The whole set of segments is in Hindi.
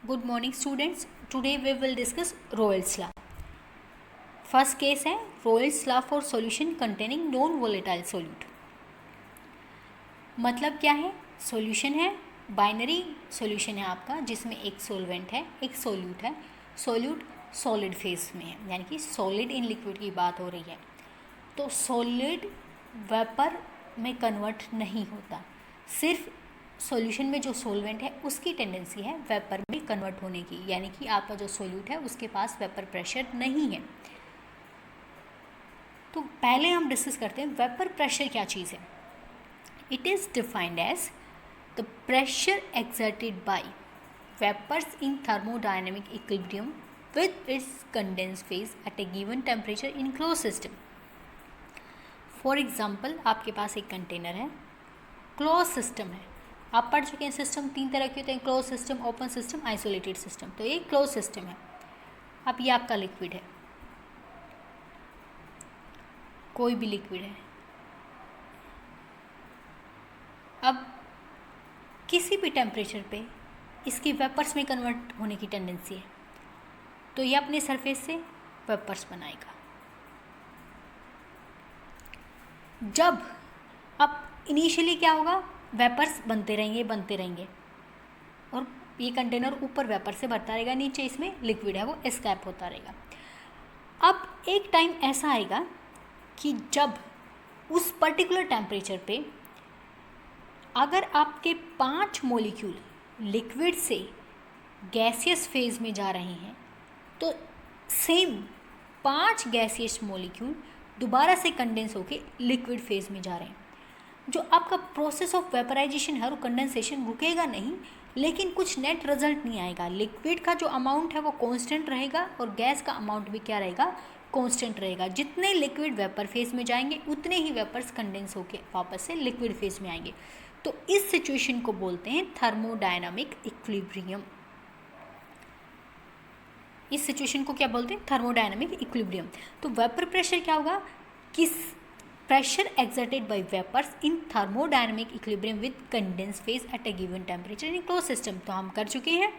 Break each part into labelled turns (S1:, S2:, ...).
S1: Good morning students. Today we will discuss Royle's law. First case है Royle's law for solution containing non-volatile solute. मतलब क्या है? सॉल्यूशन है, बाइनरी सॉल्यूशन है आपका, जिसमें एक सॉल्वेंट है, एक सोल्यूट है. सोल्यूट सॉलिड फेज में है, यानी कि सॉलिड इन लिक्विड की बात हो रही है. तो सॉलिड वेपर में कन्वर्ट नहीं होता, सिर्फ सॉल्यूशन में जो सॉल्वेंट है उसकी टेंडेंसी है वेपर में कन्वर्ट होने की, यानी कि आपका जो सोल्यूट है उसके पास वेपर प्रेशर नहीं है. तो पहले हम डिस्कस करते हैं वेपर प्रेशर क्या चीज़ है. It is defined as the pressure exerted by vapours in thermodynamic equilibrium with its condensed phase at a given temperature in closed system. For example आपके पास एक कंटेनर है, क्लोज सिस्टम है. आप पढ़ चुके हैं सिस्टम तीन तरह के होते हैं, close system, open system, isolated system. तो ये क्लोज सिस्टम है. अब ये आपका लिक्विड है, कोई भी लिक्विड है. अब किसी भी टेम्परेचर पे इसकी वेपर्स में कन्वर्ट होने की टेंडेंसी है, तो ये अपने सरफेस से वेपर्स बनाएगा. जब अब इनिशियली क्या होगा, वेपर्स बनते रहेंगे और ये कंटेनर ऊपर वेपर से भरता रहेगा, नीचे इसमें लिक्विड है वो एस्केप होता रहेगा. अब एक टाइम ऐसा आएगा कि जब उस पर्टिकुलर टेम्परेचर पे अगर आपके 5 मॉलिक्यूल लिक्विड से गैसियस फेज में जा रहे हैं, तो सेम 5 गैसियस मॉलिक्यूल दोबारा से कंडेंस होके लिक्विड फेज में जा रहे हैं. जो आपका प्रोसेस ऑफ वेपराइजेशन है और कंडेंसेशन रुकेगा नहीं, लेकिन कुछ नेट रिजल्ट नहीं आएगा. लिक्विड का जो अमाउंट है वो कांस्टेंट रहेगा और गैस का अमाउंट भी क्या रहेगा, कांस्टेंट रहेगा. जितने लिक्विड वेपर फेज में जाएंगे उतने ही वेपर्स कंडेंस होके वापस से लिक्विड फेज में आएंगे. तो इस सिचुएशन को बोलते हैं थर्मोडायनामिक इक्विलिब्रियम. इस सिचुएशन को क्या बोलते हैं, थर्मोडायनामिक इक्विलिब्रियम. तो वेपर प्रेशर क्या होगा, किस pressure exerted by vapours in thermodynamic equilibrium with condense phase at a given temperature in close system. तो हम कर चुके हैं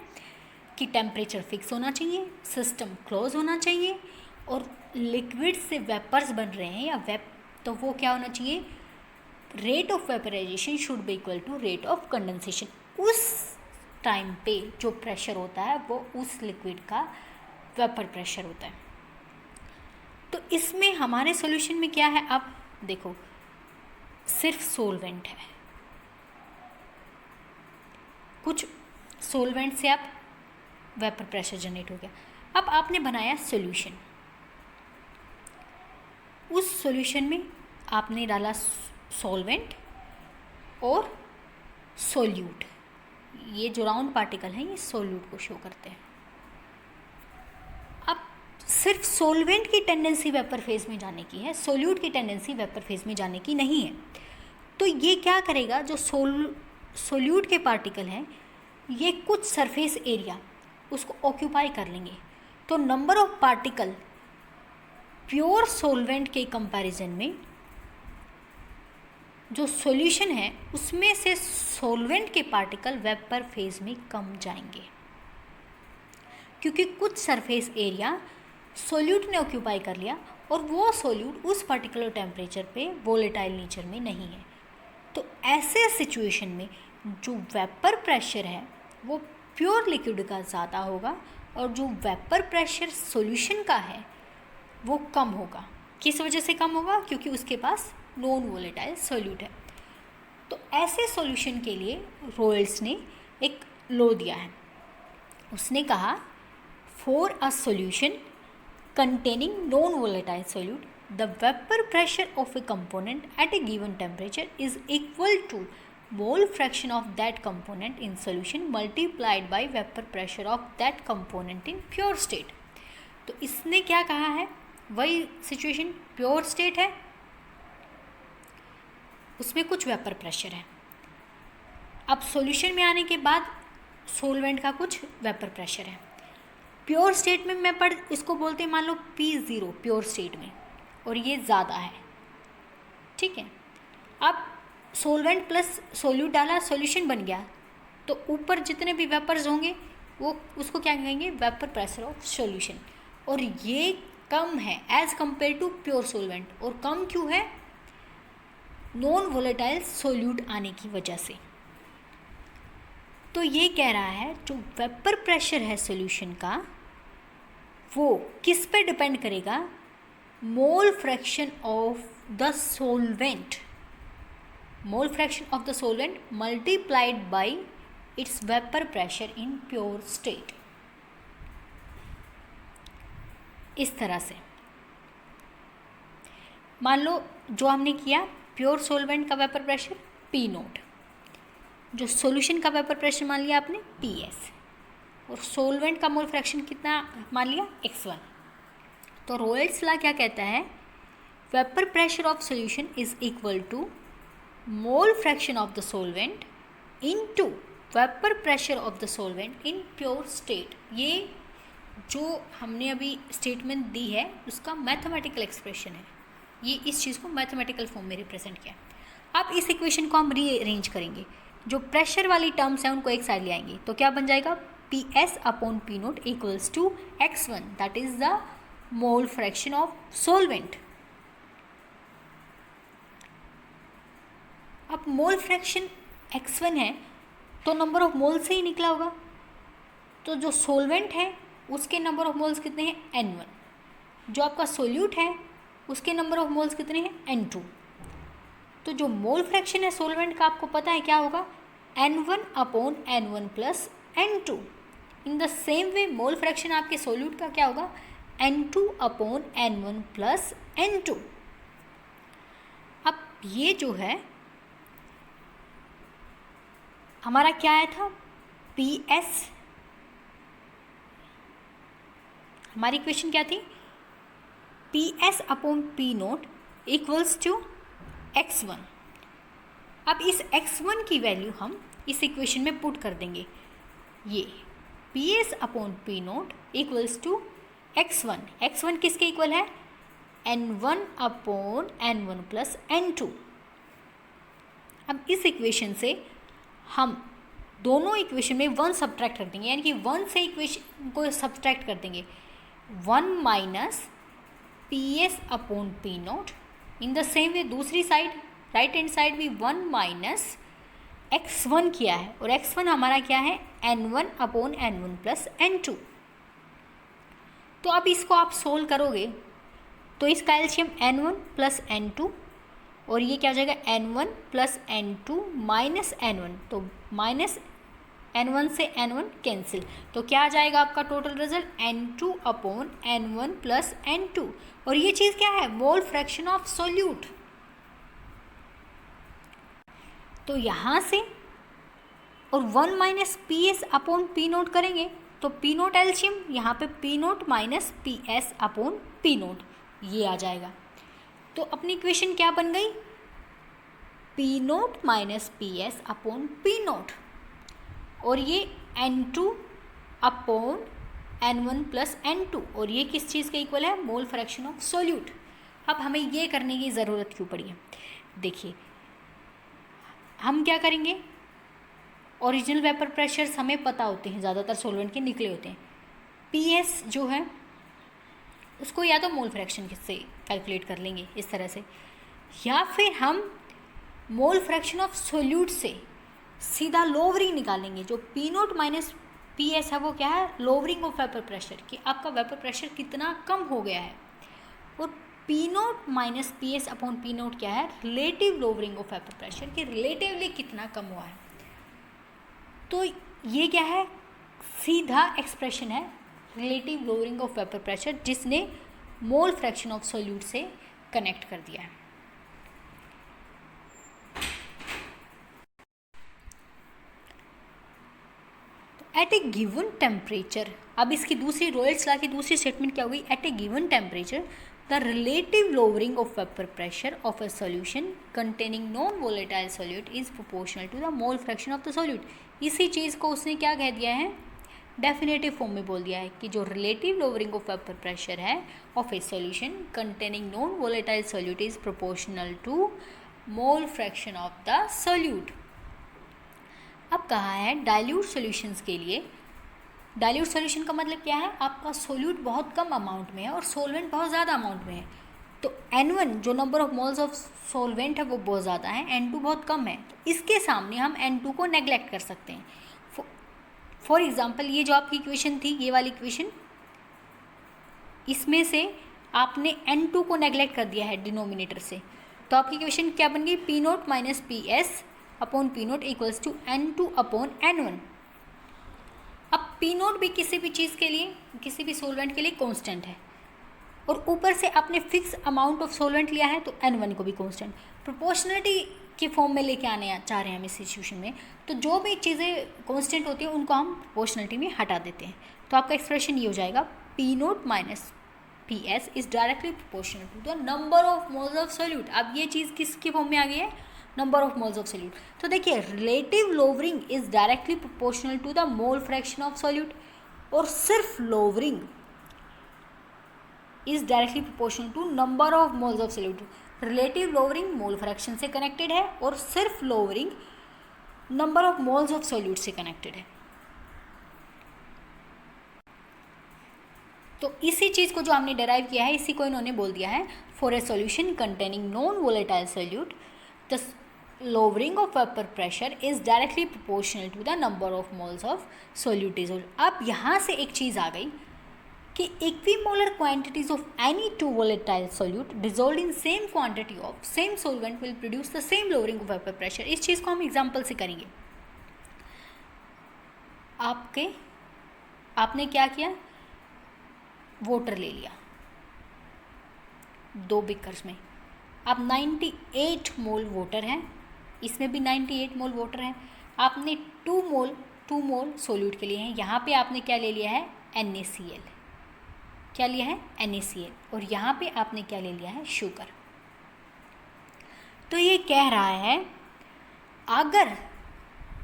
S1: कि टेम्परेचर फिक्स होना चाहिए, सिस्टम क्लोज होना चाहिए और लिक्विड से वेपर्स बन रहे हैं या तो वो क्या होना चाहिए, rate of vaporisation should be equal to rate of condensation. उस टाइम पे जो प्रेशर होता है वो उस लिक्विड का वेपर प्रेशर होता है. तो इसमें हमारे सॉल्यूशन में क्या है, अब देखो सिर्फ सोलवेंट है, कुछ सोलवेंट से अब वेपर प्रेशर जनरेट हो गया. अब आपने बनाया सॉल्यूशन, उस सॉल्यूशन में आपने डाला सॉल्वेंट और सोल्यूट. ये जो राउंड पार्टिकल हैं ये सोल्यूट को शो करते हैं. अब सिर्फ सोल्वेंट की टेंडेंसी वेपर फेज में जाने की है, सोल्यूट की टेंडेंसी वेपर फेज में जाने की नहीं है. तो ये क्या करेगा, जो सोल्यूट के पार्टिकल हैं ये कुछ सरफेस एरिया उसको ऑक्यूपाई कर लेंगे. तो नंबर ऑफ पार्टिकल प्योर सोल्वेंट के कंपैरिजन में जो सॉल्यूशन है उसमें से सॉल्वेंट के पार्टिकल वेपर फेज में कम जाएंगे, क्योंकि कुछ सरफेस एरिया सोल्यूट ने ऑक्यूपाई कर लिया और वो सोल्यूट उस पर्टिकुलर टेम्परेचर पे वोलेटाइल नेचर में नहीं है. तो ऐसे सिचुएशन में जो वेपर प्रेशर है वो प्योर लिक्विड का ज़्यादा होगा और जो वेपर प्रेशर सॉल्यूशन का है वो कम होगा. किस वजह से कम होगा, क्योंकि उसके पास नॉन वोलेटाइल सोल्यूट है. तो ऐसे सॉल्यूशन के लिए रॉयल्स ने एक लॉ दिया है. उसने कहा for a solution containing non-volatile solute, the vapor pressure of a component at a given temperature is equal to mole fraction of that component in solution multiplied by vapor pressure of that component in pure state. तो इसने क्या कहा है, वही सिचुएशन प्योर स्टेट है, उसमें कुछ वेपर प्रेशर है. अब सॉल्यूशन में आने के बाद सोलवेंट का कुछ वेपर प्रेशर है. प्योर स्टेट में मैं इसको बोलते हैं मान लो P0 प्योर स्टेट में, और ये ज़्यादा है. ठीक है, अब सोलवेंट प्लस सोल्यूट डाला, सॉल्यूशन बन गया, तो ऊपर जितने भी वेपर्स होंगे वो उसको क्या कहेंगे, वेपर प्रेशर ऑफ सॉल्यूशन। और ये कम है as compare to pure solvent. और कम क्यों है, नॉन वोलेटाइल सोल्यूट आने की वजह से। तो ये कह रहा है जो वेपर प्रेशर है सॉल्यूशन का वो किस पे डिपेंड करेगा, मोल fraction of the solvent, mole fraction of the solvent multiplied by it's vapour pressure in pure state. इस तरह से मान लो जो हमने किया, प्योर सॉल्वेंट का वेपर प्रेशर पी नोट, जो सॉल्यूशन का वेपर प्रेशर मान लिया आपने पी एस, और सॉल्वेंट का मोल फ्रैक्शन कितना मान लिया x1। तो रोयल्स लॉ क्या कहता है, vapour pressure of solution is equal to mole fraction of the solvent into vapour pressure of the solvent in pure state. ये जो हमने अभी स्टेटमेंट दी है उसका मैथमेटिकल एक्सप्रेशन है, ये इस चीज़ को मैथमेटिकल फॉर्म में रिप्रेजेंट किया। अब इस इक्वेशन को हम रीअरेंज करेंगे, जो प्रेशर वाली टर्म्स हैं उनको एक साइड ले आएंगे, तो क्या बन जाएगा, P S upon P naught equals to x1, that is the mole fraction of solvent. अब मोल फ्रैक्शन x1 है तो नंबर ऑफ मोल से ही निकला होगा, तो जो सॉल्वेंट है उसके नंबर ऑफ मोल्स कितने हैं n1, जो आपका सोल्यूट है उसके नंबर ऑफ मोल्स कितने हैं n2। तो जो मोल फ्रैक्शन है सॉल्वेंट का आपको पता है क्या होगा, n1 upon n1 plus n2। In the same way mole fraction आपके सोल्यूट का क्या होगा, n2 upon n1 plus n2। अब ये जो है हमारा क्या आया था, पी एस, हमारी इक्वेशन क्या थी, P S upon P naught equals to x1। अब इस x1 की वैल्यू हम इस इक्वेशन में पुट कर देंगे, ये P S upon P naught equals to x1। x1 किसके इक्वल है, n1 upon n1 plus n2। अब इस इक्वेशन से हम दोनों इक्वेशन में 1 सब्ट्रैक्ट कर देंगे, यानी कि 1 से इक्वेशन को सब्ट्रैक्ट कर देंगे, 1 minus P S upon P note. In the same way दूसरी साइड राइट हैंड साइड भी 1 माइनस x1 किया है, और x1 हमारा क्या है, n1 upon n1 plus n2। तो अब इसको आप सोल्व करोगे तो इसका एलसीएम n1 प्लस n2, और ये क्या हो जाएगा, n1 plus n2 minus n1, तो माइनस n1 से n1 कैंसिल, तो क्या आ जाएगा आपका total result, n2 upon n1 plus n2। और ये चीज़ क्या है, मोल फ्रैक्शन ऑफ सोल्यूट। तो यहाँ से और 1 minus P S upon P note करेंगे तो पी नोट एलसीएम, यहाँ पे P naught minus P S upon P note, ये आ जाएगा। तो अपनी इक्वेशन क्या बन गई, P naught minus P S upon P note, और ये n2 upon n1 plus n2, और ये किस चीज़ के इक्वल है, मोल फ्रैक्शन ऑफ सोल्यूट। अब हमें ये करने की ज़रूरत क्यों पड़ी है, देखिए हम क्या करेंगे, ओरिजिनल वेपर प्रेशर्स हमें पता होते हैं, ज़्यादातर सॉल्वेंट के निकले होते हैं। पीएस जो है उसको या तो मोल फ्रैक्शन से कैलकुलेट कर लेंगे इस तरह से, या फिर हम मोल फ्रैक्शन ऑफ सोल्यूट से सीधा लोवरिंग निकालेंगे। जो P naught minus P S है वो क्या है, लोवरिंग ऑफ वेपर प्रेशर, कि आपका वेपर प्रेशर कितना कम हो गया है। और P naught minus P S upon P note क्या है, relative lowering of vapour pressure, कि रिलेटिवली कितना कम हुआ है। तो ये क्या है, सीधा एक्सप्रेशन है relative lowering of vapour pressure, जिसने मोल फ्रैक्शन ऑफ सोल्यूट से कनेक्ट कर दिया है। तो एट ए गिवन टेम्परेचर, अब इसकी दूसरी रोयल्स लॉ की दूसरी स्टेटमेंट क्या होगी, at a given temperature the relative lowering of vapour pressure of a solution containing non volatile solute is proportional to the mole fraction of the solute. इसी चीज़ को उसने क्या कह दिया है, डेफिनेटिव फॉर्म में बोल दिया है कि जो relative lowering of vapour pressure है of a solution containing non volatile solute is proportional to mole fraction of the solute. अब कहा है डाइल्यूट सॉल्यूशंस के लिए डाइल्यूट सॉल्यूशन का मतलब क्या है, आपका सोल्यूट बहुत कम अमाउंट में है और सोलवेंट बहुत ज़्यादा अमाउंट में है। तो N1 जो number of moles of solvent है वो बहुत ज़्यादा है, N2 बहुत कम है। तो इसके सामने हम N2 को नेग्लेक्ट कर सकते हैं। फॉर एग्जाम्पल ये जो आपकी इक्वेशन थी, ये वाली इक्वेशन, इसमें से आपने N2 को नेग्लेक्ट कर दिया है डिनोमिनेटर से, तो आपकी इक्वेशन क्या बन गई, P naught minus P S upon P naught equals to N2 upon N1। अब पी नोट भी किसी भी चीज़ के लिए, किसी भी सोलवेंट के लिए कांस्टेंट है, और ऊपर से आपने फिक्स अमाउंट ऑफ सोलवेंट लिया है तो N1 को भी कांस्टेंट प्रोपोर्शनलिटी के फॉर्म में लेके आने चाह रहे हैं हम इस सिचुएशन में। तो जो भी चीज़ें कांस्टेंट होती हैं उनको हम प्रोपोर्शनलिटी में हटा देते हैं। तो आपका एक्सप्रेशन ये हो जाएगा, P naught minus P S is directly proportional to the number of moles of solute. अब ये चीज़ किसके फॉर्म में आ गई है, number of moles of solute. तो देखिए relative lowering is directly proportional to the mole fraction of solute, और सिर्फ lowering is directly proportional to number of moles of solute. Relative lowering mole fraction से कनेक्टेड है और सिर्फ lowering number of moles of solute से कनेक्टेड है। तो इसी चीज़ को जो हमने डेराइव किया है, इसी को इन्होंने बोल दिया है, for a solution containing non volatile solute the lowering of vapor pressure is directly proportional to the number of moles of solute dissolved। अब यहाँ से एक चीज़ आ गई कि equimolar quantities of any two volatile solute dissolved in same quantity of same solvent will produce the same lowering of vapor pressure। इस चीज़ को हम एग्जाम्पल से करेंगे। आपने क्या किया, वाटर ले लिया 2 बिकर्स में, अब 98 मोल वाटर है, इसमें भी 98 मोल वाटर है। आपने 2 मोल सोल्यूट के लिए हैं, यहाँ पे आपने क्या ले लिया है, NaCl, क्या लिया है, NaCl, और यहाँ पे आपने क्या ले लिया है, शुगर। तो ये कह रहा है अगर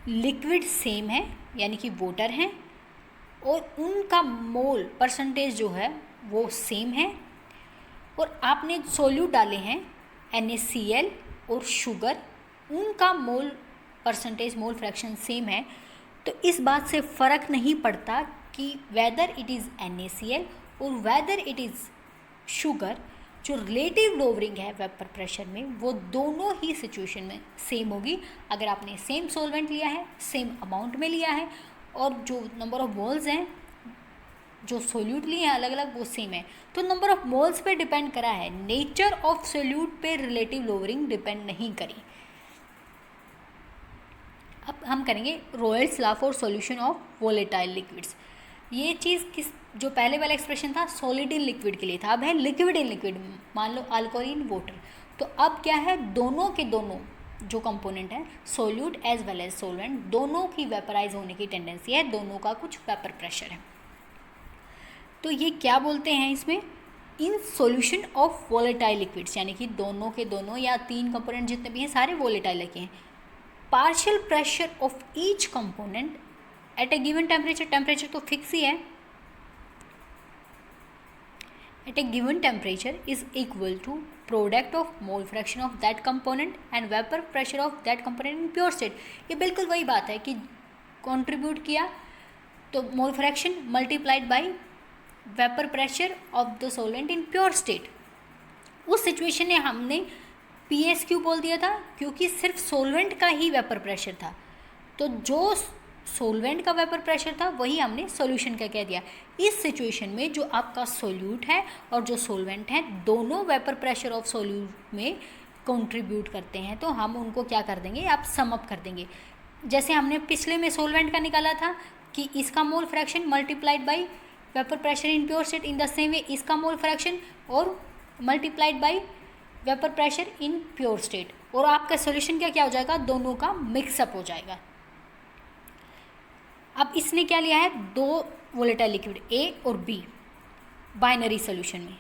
S1: लिक्विड सेम है यानी कि वाटर है और उनका मोल परसेंटेज जो है वो सेम है, और आपने सोल्यूट डाले हैं NaCl और शुगर, उनका मोल परसेंटेज मोल फ्रैक्शन सेम है, तो इस बात से फ़र्क नहीं पड़ता कि वेदर इट इज़ NaCl और वेदर इट इज़ शुगर, जो रिलेटिव लोवरिंग है वेपर प्रेशर में वो दोनों ही सिचुएशन में सेम होगी। अगर आपने सेम सोलवेंट लिया है, सेम अमाउंट में लिया है, और जो नंबर ऑफ मोल्स हैं जो सोल्यूट लिए हैं अलग अलग वो सेम है, तो नंबर ऑफ मोल्स पे डिपेंड करा है, नेचर ऑफ सोल्यूट पे रिलेटिव लोवरिंग डिपेंड नहीं करी। अब हम करेंगे Royals law for solution of volatile liquids. ये चीज़ किस, जो पहले वाला एक्सप्रेशन था सॉलिड इन लिक्विड के लिए था, अब है लिक्विड इन लिक्विड, मान लो अल्कोहल वाटर। तो अब क्या है, दोनों के दोनों जो कंपोनेंट है solute as well as solvent, दोनों की वेपराइज होने की टेंडेंसी है, दोनों का कुछ वेपर प्रेशर है। तो ये क्या बोलते हैं इसमें, in solution of volatile liquids, यानी कि दोनों के दोनों या 3 कंपोनेंट जितने भी हैं सारे वोलेटाइल लगे हैं। Partial pressure of each component eight a given temperature, temperature तो फिक्स ही है, at a given temperature is equal to product of mole fraction of that component and vapor pressure of that component in pure state। ये बिल्कुल वही बात है कि कंट्रीब्यूट किया तो mole fraction multiplied by vapour pressure of the solvent in pure state. उस सिचुएशन में हमने PS क्यों बोल दिया था, क्योंकि सिर्फ सोलवेंट का ही वेपर प्रेशर था, तो जो सोलवेंट का वेपर प्रेशर था वही हमने सॉल्यूशन का कह दिया। इस सिचुएशन में जो आपका सोल्यूट है और जो सोलवेंट है दोनों वेपर प्रेशर ऑफ सोल्यूट में कंट्रीब्यूट करते हैं, तो हम उनको क्या कर देंगे, आप सम अप कर देंगे। जैसे हमने पिछले में सोलवेंट का निकाला था कि इसका मोल fraction multiplied by vapour pressure in pure state, in the same way इसका मोल फ्रैक्शन और multiplied by vapour pressure in pure state, और आपका सोल्यूशन क्या हो जाएगा, दोनों का मिक्सअप हो जाएगा। अब इसने क्या लिया है, 2 वोलेटाइल लिक्विड A और B बाइनरी सोल्यूशन में।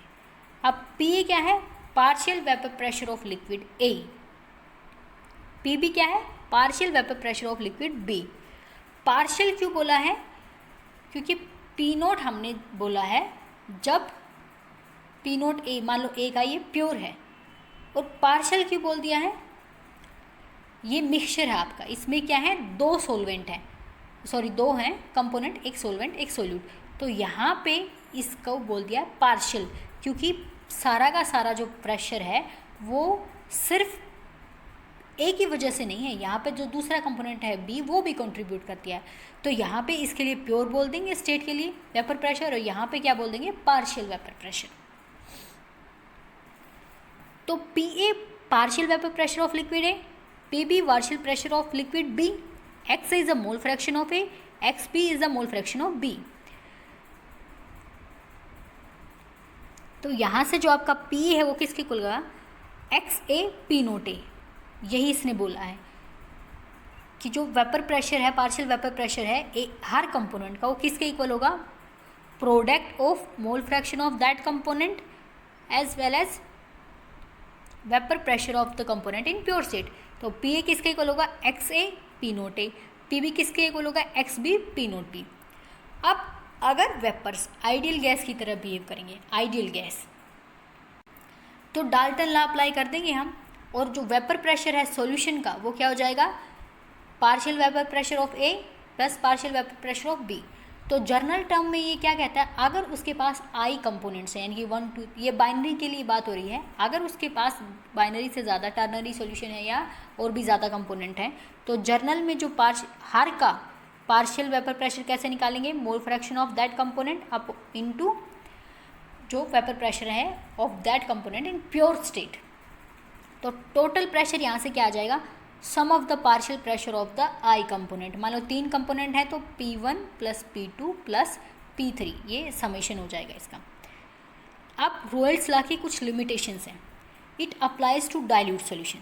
S1: अब P क्या है, partial vapour pressure of liquid A, PB क्या है, partial vapour pressure of liquid B। Partial क्यों बोला है, क्योंकि P0 हमने बोला है जब P0 A, मान लो A का ये प्योर है, और पार्शियल क्यों बोल दिया है, ये मिक्सचर है आपका, इसमें क्या है 2 सोलवेंट हैं, सॉरी दो हैं कंपोनेंट, एक सोलवेंट एक सोल्यूट। तो यहाँ पे इसको बोल दिया पार्शियल, क्योंकि सारा का सारा जो प्रेशर है वो सिर्फ एक ही वजह से नहीं है, यहाँ पे जो दूसरा कंपोनेंट है बी वो भी कंट्रीब्यूट करती है। तो यहाँ पे इसके लिए प्योर बोल देंगे स्टेट के लिए वेपर प्रेशर, और यहाँ पे क्या बोल देंगे पार्शियल वेपर प्रेशर। तो P A partial vapour pressure of liquid A, P B partial pressure of liquid B, X is the mole fraction of A, X P is the mole fraction of B. तो यहाँ से जो आपका पी है वो किसके इक्वल होगा, X A P naught A. यही इसने बोला है कि जो वेपर प्रेशर है, पार्शियल वेपर प्रेशर है हर कंपोनेंट का, वो किसके इक्वल होगा, product of mole fraction of that component as well as vapour pressure of the component in pure state. तो पी ए किसके इक्वल होगा, X A P naught A, P B किसके इक्वल होगा, X B P naught B. अब अगर वेपर्स आइडियल गैस की तरह बिहेव करेंगे, आइडियल गैस, तो डाल्टन लॉ अप्लाई कर देंगे हम, और जो वेपर प्रेशर है सॉल्यूशन का वो क्या हो जाएगा, partial vapour pressure of A plus partial vapour pressure of B. तो जर्नल टर्म में ये क्या कहता है, अगर उसके पास आई कंपोनेंट्स हैं, यानी कि 1 2, ये बाइनरी के लिए बात हो रही है, अगर उसके पास बाइनरी से ज़्यादा टर्नरी सॉल्यूशन है या और भी ज़्यादा कंपोनेंट हैं, तो जर्नल में जो हर का पार्शियल वेपर प्रेशर कैसे निकालेंगे, mole fraction of that component up into जो वेपर प्रेशर है of that component in pure state. तो टोटल प्रेशर यहाँ से क्या आ जाएगा, sum of the partial pressure of the i component. मान लो 3 कंपोनेंट है तो P1 plus P2 plus P3, ये समेशन हो जाएगा इसका। अब रोयल्स लॉ की कुछ लिमिटेशंस हैं, it applies to dilute solution.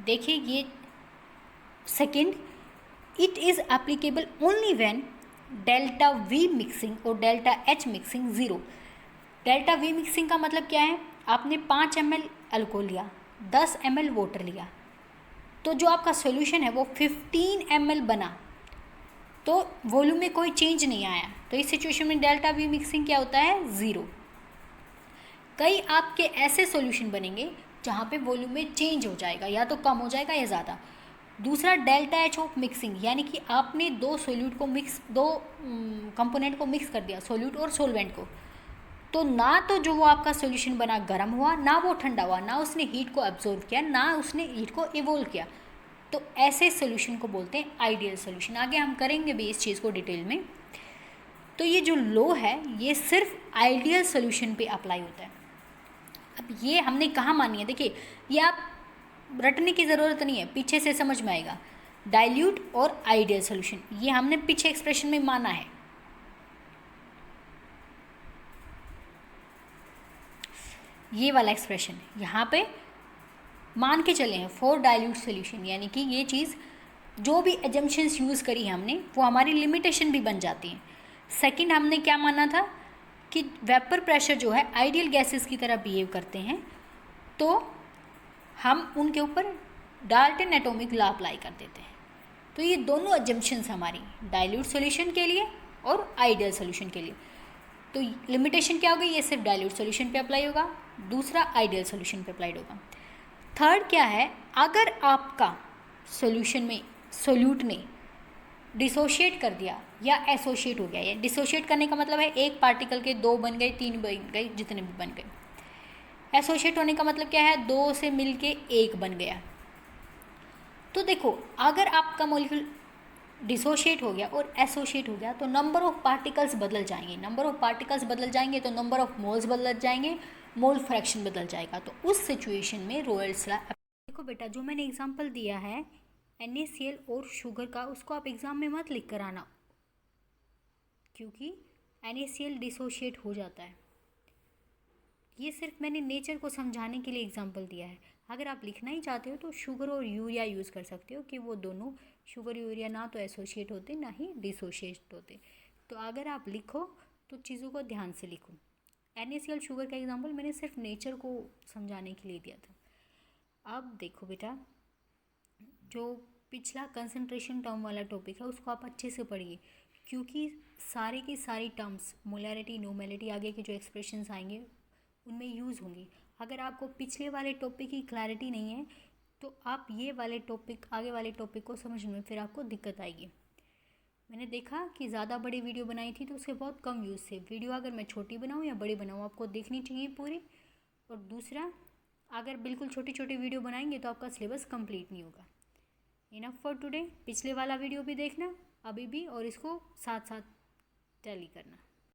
S1: देखिए ये second, it is applicable only when delta V mixing और delta H mixing zero. Delta V mixing का मतलब क्या है, आपने 5 ml अल्कोहल लिया, 10 ml वाटर लिया, तो जो आपका सॉल्यूशन है वो 15 ml बना, तो वॉल्यूम में कोई चेंज नहीं आया, तो इस सिचुएशन में डेल्टा वी मिक्सिंग क्या होता है, ज़ीरो। कई आपके ऐसे सॉल्यूशन बनेंगे जहाँ पे वॉल्यूम में चेंज हो जाएगा, या तो कम हो जाएगा या ज़्यादा। दूसरा डेल्टा एच ऑफ मिक्सिंग, यानी कि आपने दो कंपोनेंट को मिक्स कर दिया, सोल्यूट और सोलवेंट को, तो ना तो जो वो आपका सॉल्यूशन बना गर्म हुआ, ना वो ठंडा हुआ, ना उसने हीट को एब्जॉर्व किया, ना उसने हीट को इवोल्व किया। तो ऐसे सॉल्यूशन को बोलते हैं आइडियल सॉल्यूशन। आगे हम करेंगे भी इस चीज़ को डिटेल में। तो ये जो लॉ है ये सिर्फ आइडियल सॉल्यूशन पे अप्लाई होता है। अब ये हमने कहाँ मानी है, देखिए ये आप रटने की ज़रूरत नहीं है, पीछे से समझ में आएगा। डाइल्यूट और आइडियल सॉल्यूशन ये हमने पीछे एक्सप्रेशन में माना है। ये वाला एक्सप्रेशन यहाँ पे मान के चले हैं फॉर डाइल्यूट सॉल्यूशन, यानी कि ये चीज़ जो भी एजम्पशंस यूज़ करी है हमने वो हमारी लिमिटेशन भी बन जाती हैं। सेकंड हमने क्या माना था कि वेपर प्रेशर जो है आइडियल गैसेस की तरह बिहेव करते हैं, तो हम उनके ऊपर डाल्टन एटॉमिक लॉ अप्लाई कर देते हैं। तो ये दोनों एजम्पशंस हमारी डाइल्यूट सॉल्यूशन के लिए और आइडियल सॉल्यूशन के लिए। तो लिमिटेशन क्या होगी, ये सिर्फ डाइल्यूट सॉल्यूशन पे अप्लाई होगा, दूसरा आइडियल सॉल्यूशन पे अप्लाइड होगा। थर्ड क्या है, अगर आपका सॉल्यूशन में सोल्यूट ने डिसोशिएट कर दिया या एसोशिएट हो गया, या डिसोशिएट करने का मतलब है एक पार्टिकल के 2 बन गए, 3 बन गए, जितने भी बन गए। एसोशिएट होने का मतलब क्या है, 2 से मिलके 1 बन गया। तो देखो अगर आपका मॉलिक्यूल डिसोशिएट हो गया और एसोशिएट हो गया तो नंबर ऑफ पार्टिकल्स बदल जाएंगे, नंबर ऑफ पार्टिकल्स बदल जाएंगे तो नंबर ऑफ मोल्स बदल जाएंगे, मोल फ्रैक्शन बदल जाएगा। तो उस सिचुएशन में रोयल्स लॉ। देखो बेटा जो मैंने एग्जांपल दिया है NaCl और शुगर का, उसको आप एग्ज़ाम में मत लिख कर आना, क्योंकि NaCl डिसोशिएट हो जाता है। ये सिर्फ मैंने नेचर को समझाने के लिए एग्जांपल दिया है। अगर आप लिखना ही चाहते हो तो शुगर और यूरिया यूज़ कर सकते हो, कि वो दोनों शुगर यूरिया ना तो एसोशिएट होते ना ही डिसोशिएट होते। तो अगर आप लिखो तो चीज़ों को ध्यान से लिखो। NaCl शुगर का एग्जांपल मैंने सिर्फ नेचर को समझाने के लिए दिया था। अब देखो बेटा जो पिछला कंसंट्रेशन टर्म वाला टॉपिक है उसको आप अच्छे से पढ़िए, क्योंकि सारे की सारी टर्म्स मोलैरिटी, नोमैलिटी, आगे के जो एक्सप्रेशंस आएंगे उनमें यूज़ होंगी। अगर आपको पिछले वाले टॉपिक की क्लैरिटी नहीं है तो आप ये वाले टॉपिक, आगे वाले टॉपिक को समझने में फिर आपको दिक्कत आएगी। मैंने देखा कि ज़्यादा बड़ी वीडियो बनाई थी तो उसके बहुत कम व्यूज़ थे। वीडियो अगर मैं छोटी बनाऊँ या बड़ी बनाऊँ आपको देखनी चाहिए पूरी। और दूसरा, अगर बिल्कुल छोटी छोटी वीडियो बनाएंगे तो आपका सिलेबस कंप्लीट नहीं होगा। Enough for today. पिछले वाला वीडियो भी देखना अभी भी, और इसको साथ साथ टैली करना।